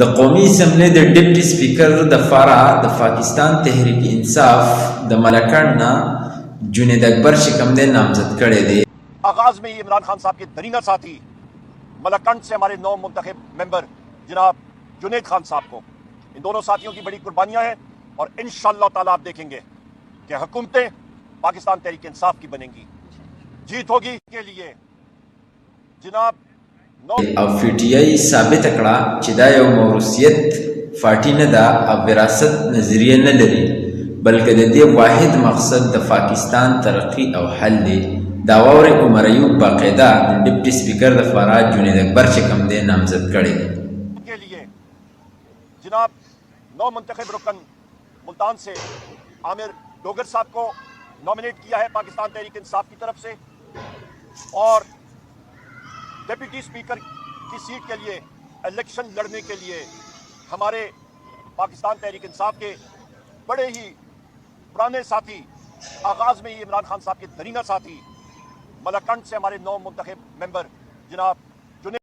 د قومي اسمبلی د ډیپټي سپیکر د فرع د پاکستان تحریک انصاف د ملکند نه جنید اکبر شکم دے نامزد کړي دي. आगाज में ही इमरान खान साहब के दरीना साथी मलकंड से हमारे नौ मुंतखब मेंबर जनाब जुनेद खान साहब को, इन दोनों साथियों की बड़ी कुर्बानियां हैं और इंशाअल्लाह ताला आप देखेंगे कि हुकूमतें पाकिस्तान तहरीक इंसाफ की बनेंगी, जीत होगी के लिए जनाब او پی ټی آی ثابت کړه چې دا یو موروثیت پارټي نه ده او وراثت نظریه نه لري، بلکې د دې واحد مقصد د پاکستان ترقی او حل دی. دا واوري عمر ایوب باقاعده د ډیپټي سپیکر د فرع جنید اکبر چې کوم دی نامزد کړي دي. के लिए जनाब नौ मुंतखब रुकन मुल्तान से आमिर डोगर साहब को नॉमिनेट किया है पाकिस्तान तहरीक इंसाफ की तरफ से, और डिप्टी स्पीकर की सीट के लिए इलेक्शन लड़ने के लिए हमारे पाकिस्तान तहरीक इंसाफ के बड़े ही पुराने साथी, आगाज में ही इमरान खान साहब के दरीना साथी, मलकंड से हमारे नौ मुंतखब मेंबर जनाब